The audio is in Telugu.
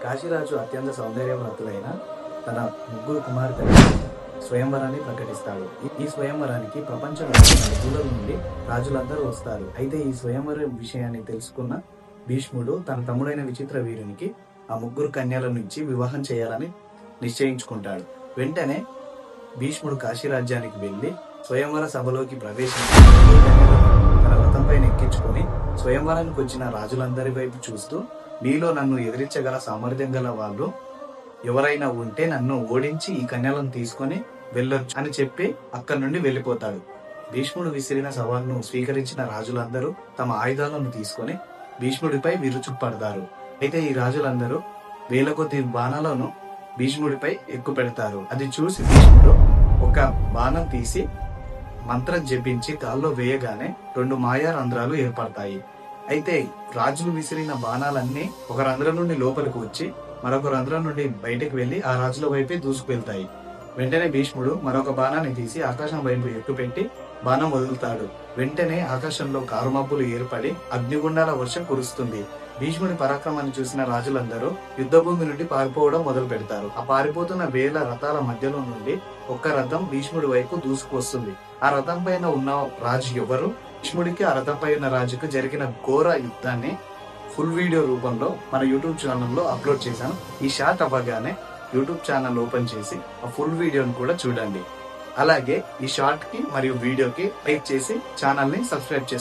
కాశీరాజు అత్యంత సౌందర్యవంతులైన తన ముగ్గురు కుమార్తెల స్వయంవరాన్ని ప్రకటిస్తాడు. ఈ స్వయంవరానికి ప్రపంచంలోని నలుమూలల నుండి రాజులందరూ వస్తారు. అయితే ఈ స్వయంవరం విషయాన్ని తెలుసుకున్న భీష్ముడు తన తమ్ముడైన విచిత్ర వీరునికి ఆ ముగ్గురు కన్యల నుంచి వివాహం చేయాలని నిశ్చయించుకుంటాడు. వెంటనే భీష్ముడు కాశీరాజ్యానికి వెళ్లి స్వయంవర సభలోకి ప్రవేశించి తన రథంపై ఎక్కించుకొని స్వయంవరానికి వచ్చిన రాజులందరి వైపు చూస్తూ, మీలో నన్ను ఎదిరించగల సామర్థ్యం గల వాళ్ళు ఎవరైనా ఉంటే నన్ను ఓడించి ఈ కన్యలను తీసుకొని వెళ్ళొచ్చు అని చెప్పి అక్కడి నుండి వెళ్ళిపోతాడు. భీష్ముడు విసిరిన సవాల్ను స్వీకరించిన రాజులందరూ తమ ఆయుధాలను తీసుకొని భీష్ముడిపై విరుచుకుపడతారు. అయితే ఈ రాజులందరూ వేల కొద్ది బాణాలను భీష్ముడిపై ఎక్కువ పెడతారు. అది చూసి భీష్ముడు ఒక బాణం తీసి మంత్రం జపించి గాల్లో వేయగానే 2 మాయా రంధ్రాలు ఏర్పడతాయి. అయితే రాజులు విసిరిన బాణాలన్నీ ఒక రంధ్రం నుండి లోపలికి వచ్చి మరొక రంధ్రం నుండి బయటకు వెళ్లి ఆ రాజుల వైపే దూసుకువెళ్తాయి. వెంటనే భీష్ముడు మరొక బాణాన్ని తీసి ఆకాశం వైపు ఎక్కుపెట్టి బాణం వదులుతాడు. వెంటనే ఆకాశంలో కారుమబ్బులు ఏర్పడి అగ్నిగుండాల వర్షం కురుస్తుంది. భీష్ముడి పరాక్రమాన్ని చూసిన రాజులందరూ యుద్ధభూమి నుండి పారిపోవడం మొదలు పెడతారు. ఆ పారిపోతున్న వేల రథాల మధ్యలో నుండి ఒక్క రథం భీష్ముడి వైపు దూసుకొస్తుంది. ఆ రథం పైన ఉన్న రాజు ఎవరు? భీష్ముడికి ఆ రథం పై ఉన్న రాజుకు జరిగిన ఘోర యుద్ధాన్ని ఫుల్ వీడియో రూపంలో మన యూట్యూబ్ ఛానల్లో అప్లోడ్ చేశాను. ఈ షార్ట్ అవ్వగానే యూట్యూబ్ ఛానల్ ఓపెన్ చేసి ఆ ఫుల్ వీడియోని కూడా చూడండి. అలాగే ఈ షార్ట్ కి మరియు వీడియోకి లైక్ చేసి ఛానల్ ని సబ్స్క్రైబ్ చేసి